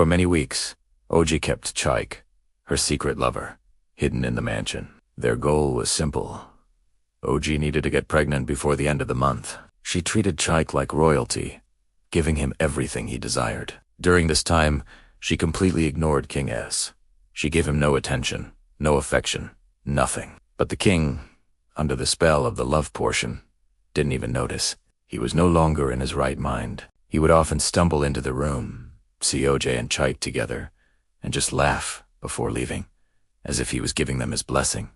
For many weeks, Oji kept Chike, her secret lover, hidden in the mansion. Their goal was simple. Oji needed to get pregnant before the end of the month. She treated Chike like royalty, giving him everything he desired. During this time, she completely ignored King S. She gave him no attention, no affection, nothing. But the king, under the spell of the love portion, didn't even notice. He was no longer in his right mind. He would often stumble into the room, see OJ and Chike together, and just laugh before leaving, as if he was giving them his blessing.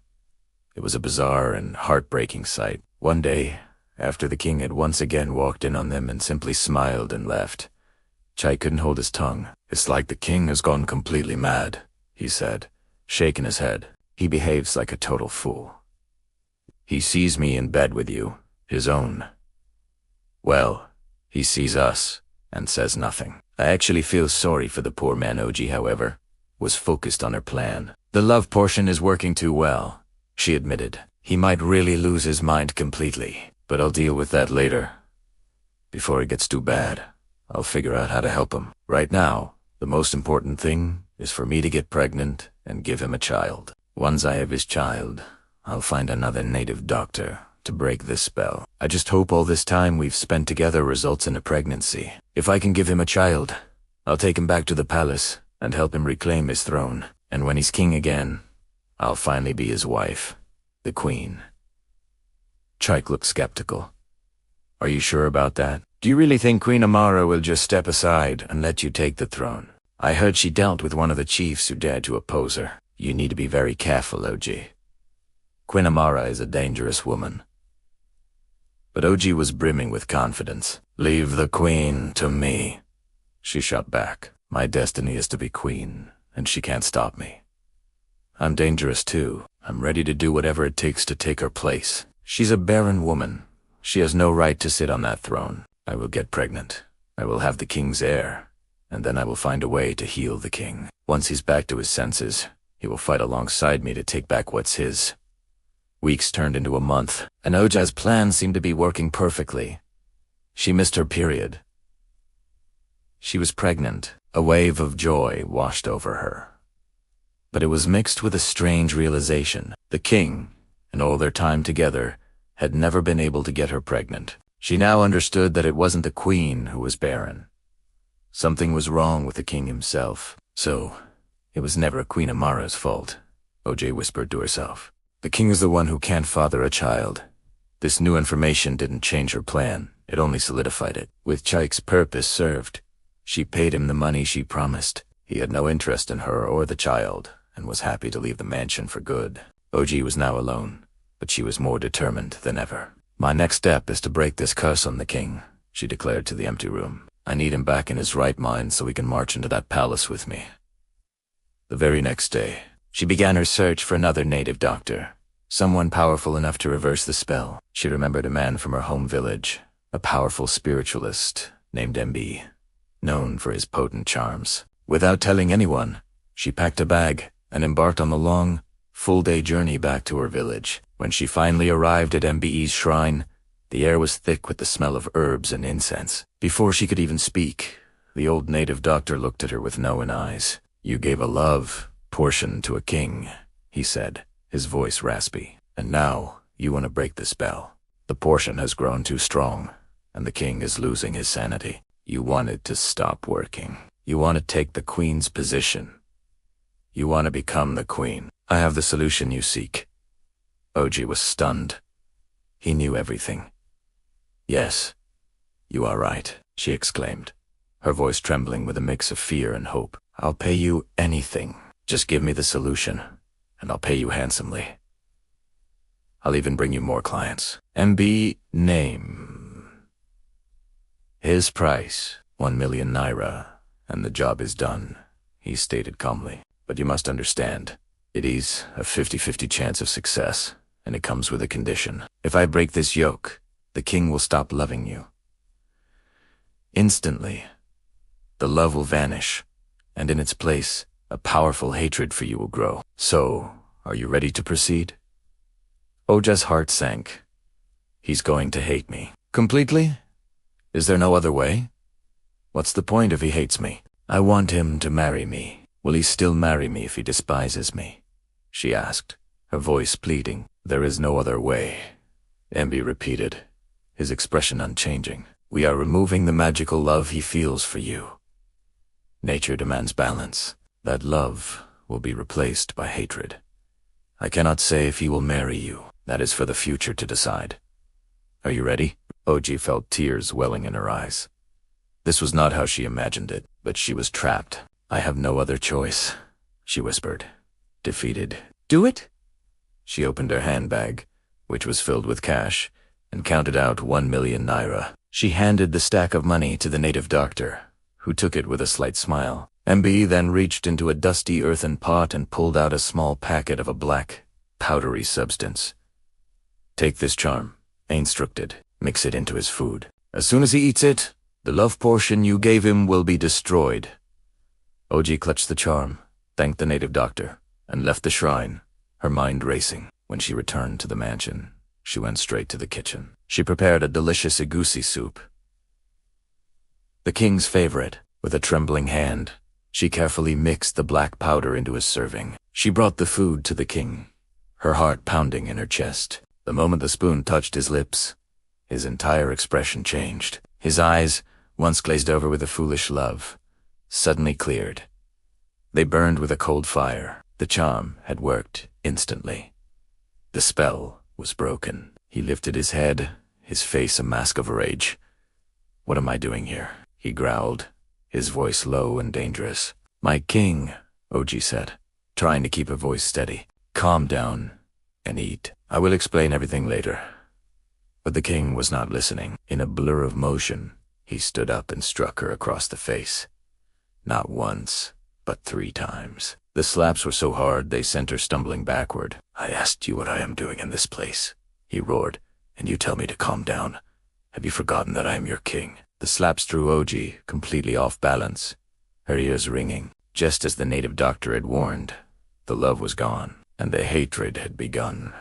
It was a bizarre and heartbreaking sight. One day, after the king had once again walked in on them and simply smiled and left, Chike couldn't hold his tongue. "It's like the king has gone completely mad," he said, shaking his head. "He behaves like a total fool. He sees me in bed with you, his own. Well, he sees us and says nothing." I actually feel sorry for the poor man. Oji, however, was focused on her plan. "The love portion is working too well," she admitted. "He might really lose his mind completely, but I'll deal with that later. Before it gets too bad, I'll figure out how to help him. Right now, the most important thing is for me to get pregnant and give him a child. Once I have his child, I'll find another native doctor to break this spell. I just hope all this time we've spent together results in a pregnancy. If I can give him a child, I'll take him back to the palace and help him reclaim his throne. And when he's king again, I'll finally be his wife, the queen." Chike looked skeptical. "Are you sure about that? Do you really think Queen Amara will just step aside and let you take the throne? I heard she dealt with one of the chiefs who dared to oppose her. You need to be very careful, Oji. Queen Amara is a dangerous woman." But Oji was brimming with confidence. "Leave the queen to me," she shot back. "My destiny is to be queen, and she can't stop me. I'm dangerous too. I'm ready to do whatever it takes to take her place. She's a barren woman. She has no right to sit on that throne. I will get pregnant. I will have the king's heir, and then I will find a way to heal the king. Once he's back to his senses, he will fight alongside me to take back what's his." Weeks turned into a month, and Oja's plan seemed to be working perfectly. She missed her period. She was pregnant. A wave of joy washed over her. But it was mixed with a strange realization. The king, in all their time together, had never been able to get her pregnant. She now understood that it wasn't the queen who was barren. Something was wrong with the king himself. So, it was never Queen Amara's fault, OJ whispered to herself. The king is the one who can't father a child. This new information didn't change her plan. It only solidified it. With Chike's purpose served, she paid him the money she promised. He had no interest in her or the child, and was happy to leave the mansion for good. Oji was now alone, but she was more determined than ever. "My next step is to break this curse on the king," she declared to the empty room. "I need him back in his right mind so he can march into that palace with me." The very next day, she began her search for another native doctor, someone powerful enough to reverse the spell. She remembered a man from her home village, a powerful spiritualist named MB, known for his potent charms. Without telling anyone, she packed a bag and embarked on the long, full-day journey back to her village. When she finally arrived at MBE's shrine, the air was thick with the smell of herbs and incense. Before she could even speak, the old native doctor looked at her with knowing eyes. "You gave a love portion to a king," he said, his voice raspy. "And now you want to break the spell. The portion has grown too strong, and the king is losing his sanity. You want it to stop working. You want to take the queen's position. You want to become the queen. I have the solution you seek." Oji was stunned. He knew everything. "Yes, you are right," she exclaimed, her voice trembling with a mix of fear and hope. "I'll pay you anything. Just give me the solution, and I'll pay you handsomely. I'll even bring you more clients." MB name. "His price, 1 million naira, and the job is done," he stated calmly. "But you must understand, it is a 50-50 chance of success, and it comes with a condition. If I break this yoke, the king will stop loving you. Instantly, the love will vanish, and in its place, a powerful hatred for you will grow. So, are you ready to proceed?" Oja's heart sank. "He's going to hate me. Completely? Is there no other way? What's the point if he hates me?" I want him to marry me. Will he still marry me if he despises me? She asked, her voice pleading. There is no other way, Emby repeated, his expression unchanging. We are removing the magical love he feels for you. Nature demands balance. That love will be replaced by hatred. I cannot say if he will marry you. That is for the future to decide. Are you ready? Oji felt tears welling in her eyes. This was not how she imagined it, but she was trapped. I have no other choice, she whispered, defeated. Do it? She opened her handbag, which was filled with cash, and counted out 1 million naira. She handed the stack of money to the native doctor, who took it with a slight smile. Emby then reached into a dusty earthen pot and pulled out a small packet of a black, powdery substance. Take this charm, I instructed. Mix it into his food. As soon as he eats it, the love portion you gave him will be destroyed. Oji clutched the charm, thanked the native doctor, and left the shrine, her mind racing. When she returned to the mansion, she went straight to the kitchen. She prepared a delicious egusi soup, the king's favorite. With a trembling hand, she carefully mixed the black powder into his serving. She brought the food to the king, her heart pounding in her chest. The moment the spoon touched his lips, his entire expression changed. His eyes, once glazed over with a foolish love, suddenly cleared. They burned with a cold fire. The charm had worked instantly. The spell was broken. He lifted his head, his face a mask of rage. What am I doing here? He growled, his voice low and dangerous. My king, Oji said, trying to keep her voice steady. Calm down and eat. I will explain everything later. But the king was not listening. In a blur of motion, he stood up and struck her across the face. Not once, but 3 times. The slaps were so hard they sent her stumbling backward. I asked you what I am doing in this place, he roared, and you tell me to calm down. Have you forgotten that I am your king? The slaps threw Oji completely off balance, her ears ringing. Just as the native doctor had warned, the love was gone, and the hatred had begun.